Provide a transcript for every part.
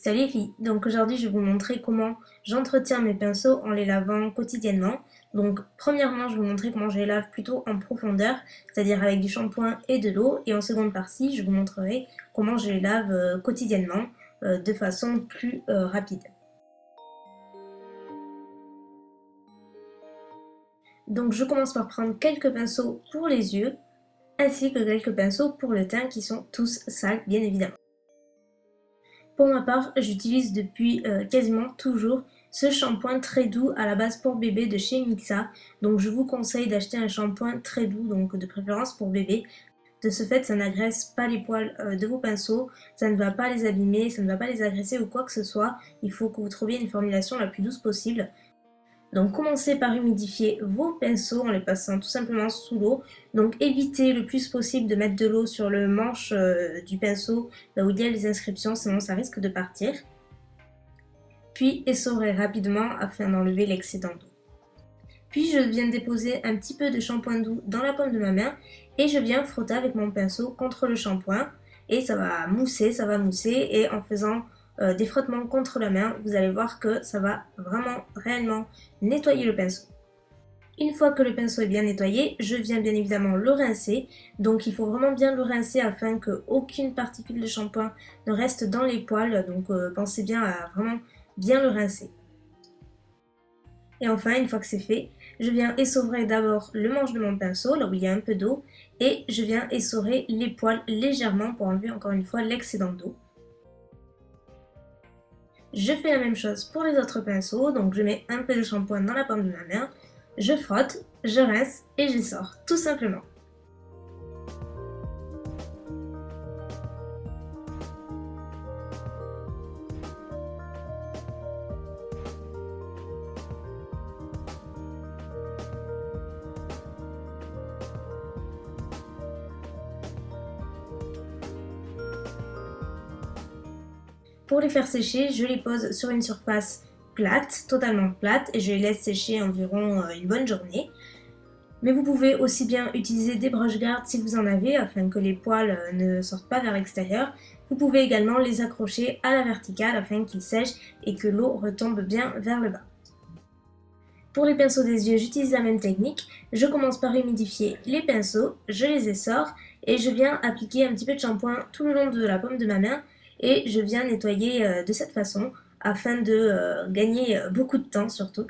Salut les filles, donc aujourd'hui je vais vous montrer comment j'entretiens mes pinceaux en les lavant quotidiennement. Donc premièrement je vais vous montrer comment je les lave plutôt en profondeur, c'est-à-dire avec du shampoing et de l'eau. Et en seconde partie je vous montrerai comment je les lave quotidiennement de façon plus rapide. Donc je commence par prendre quelques pinceaux pour les yeux, ainsi que quelques pinceaux pour le teint qui sont tous sales bien évidemment. Pour ma part, j'utilise depuis quasiment toujours ce shampoing très doux à la base pour bébé de chez Mixa. Donc je vous conseille d'acheter un shampoing très doux, donc de préférence pour bébé. De ce fait, ça n'agresse pas les poils de vos pinceaux, ça ne va pas les abîmer, ça ne va pas les agresser ou quoi que ce soit. Il faut que vous trouviez une formulation la plus douce possible. Donc commencez par humidifier vos pinceaux en les passant tout simplement sous l'eau. Donc évitez le plus possible de mettre de l'eau sur le manche du pinceau là où il y a les inscriptions, sinon ça risque de partir. Puis essorez rapidement afin d'enlever l'excédent d'eau. Puis je viens déposer un petit peu de shampoing doux dans la paume de ma main et je viens frotter avec mon pinceau contre le shampoing et ça va mousser et en faisant des frottements contre la main, vous allez voir que ça va vraiment réellement nettoyer le pinceau. Une fois que le pinceau est bien nettoyé, je viens bien évidemment le rincer. Donc il faut vraiment bien le rincer afin qu'aucune particule de shampoing ne reste dans les poils. Donc pensez bien à vraiment bien le rincer. Et enfin, une fois que c'est fait, je viens essorer d'abord le manche de mon pinceau, là où il y a un peu d'eau, et je viens essorer les poils légèrement pour enlever encore une fois l'excédent d'eau. Je fais la même chose pour les autres pinceaux, donc je mets un peu de shampoing dans la paume de ma main, je frotte, je rince et je sors, tout simplement. Pour les faire sécher, je les pose sur une surface plate, totalement plate, et je les laisse sécher environ une bonne journée. Mais vous pouvez aussi bien utiliser des broches-gardes si vous en avez, afin que les poils ne sortent pas vers l'extérieur. Vous pouvez également les accrocher à la verticale afin qu'ils sèchent et que l'eau retombe bien vers le bas. Pour les pinceaux des yeux, j'utilise la même technique. Je commence par humidifier les pinceaux, je les essore et je viens appliquer un petit peu de shampoing tout le long de la paume de ma main et je viens nettoyer de cette façon afin de gagner beaucoup de temps surtout.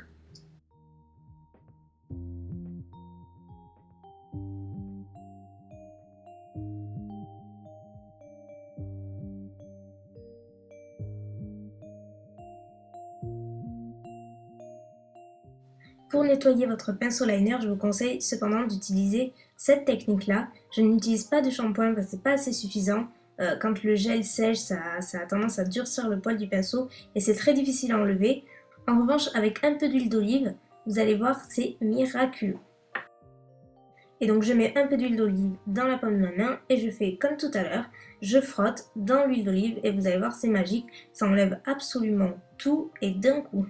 Pour nettoyer votre pinceau liner, je vous conseille cependant d'utiliser cette technique-là. Je n'utilise pas de shampoing parce que c'est pas assez suffisant. Quand le gel sèche, ça a tendance à durcir le poil du pinceau et c'est très difficile à enlever. En revanche, avec un peu d'huile d'olive, vous allez voir, c'est miraculeux. Et donc je mets un peu d'huile d'olive dans la paume de ma main et je fais comme tout à l'heure, je frotte dans l'huile d'olive et vous allez voir, c'est magique, ça enlève absolument tout et d'un coup.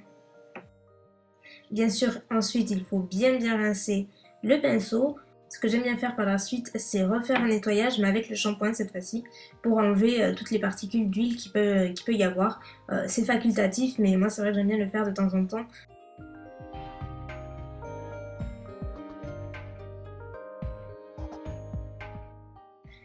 Bien sûr, ensuite, il faut bien rincer le pinceau. Ce que j'aime bien faire par la suite, c'est refaire un nettoyage, mais avec le shampoing cette fois-ci, pour enlever toutes les particules d'huile qu'il peut y avoir. C'est facultatif, mais moi, c'est vrai que j'aime bien le faire de temps en temps.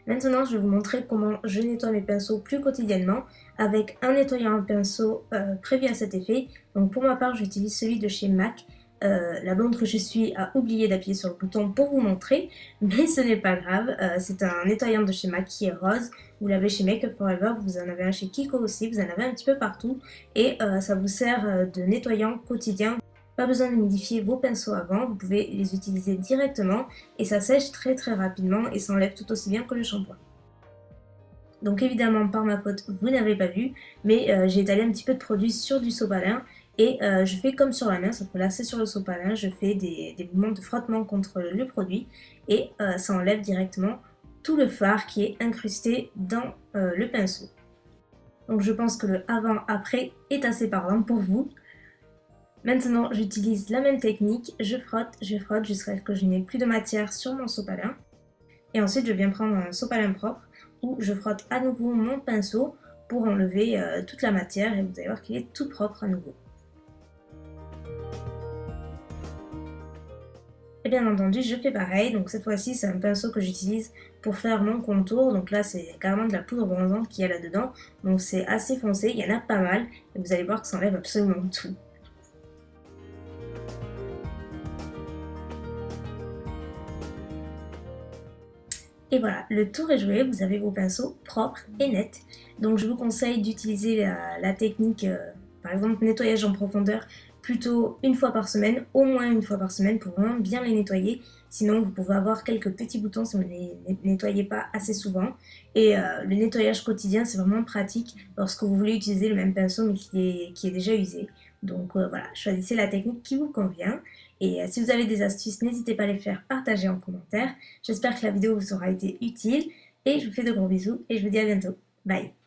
Maintenant, je vais vous montrer comment je nettoie mes pinceaux plus quotidiennement avec un nettoyant à pinceau prévu à cet effet. Donc pour ma part, j'utilise celui de chez MAC. La blonde que je suis a oublié d'appuyer sur le bouton pour vous montrer, mais ce n'est pas grave. C'est un nettoyant de chez MAC qui est rose. Vous l'avez chez Make Up For Ever, vous en avez un chez Kiko aussi, vous en avez un petit peu partout. Et ça vous sert de nettoyant quotidien. Pas besoin d'humidifier vos pinceaux avant, vous pouvez les utiliser directement et ça sèche très rapidement et s'enlève tout aussi bien que le shampoing. Donc évidemment par ma faute vous n'avez pas vu, mais j'ai étalé un petit peu de produit sur du sopalin et je fais comme sur la main, sauf que là c'est sur le sopalin, je fais des mouvements de frottement contre le produit et ça enlève directement tout le fard qui est incrusté dans le pinceau. Donc je pense que le avant-après est assez parlant pour vous. Maintenant, j'utilise la même technique, je frotte jusqu'à ce que je n'ai plus de matière sur mon sopalin. Et ensuite, je viens prendre un sopalin propre où je frotte à nouveau mon pinceau pour enlever toute la matière et vous allez voir qu'il est tout propre à nouveau. Et bien entendu, je fais pareil, donc cette fois-ci c'est un pinceau que j'utilise pour faire mon contour, donc là c'est carrément de la poudre bronzante qu'il y a là-dedans, donc c'est assez foncé, il y en a pas mal, et vous allez voir que ça enlève absolument tout. Et voilà, le tour est joué, vous avez vos pinceaux propres et nets. Donc je vous conseille d'utiliser la technique, par exemple nettoyage en profondeur, plutôt une fois par semaine, au moins une fois par semaine pour vraiment bien les nettoyer. Sinon vous pouvez avoir quelques petits boutons si vous ne les nettoyez pas assez souvent. Et le nettoyage quotidien c'est vraiment pratique lorsque vous voulez utiliser le même pinceau mais qui est déjà usé. Donc voilà, choisissez la technique qui vous convient. Et si vous avez des astuces, n'hésitez pas à les faire partager en commentaire. J'espère que la vidéo vous aura été utile et je vous fais de gros bisous et je vous dis à bientôt. Bye!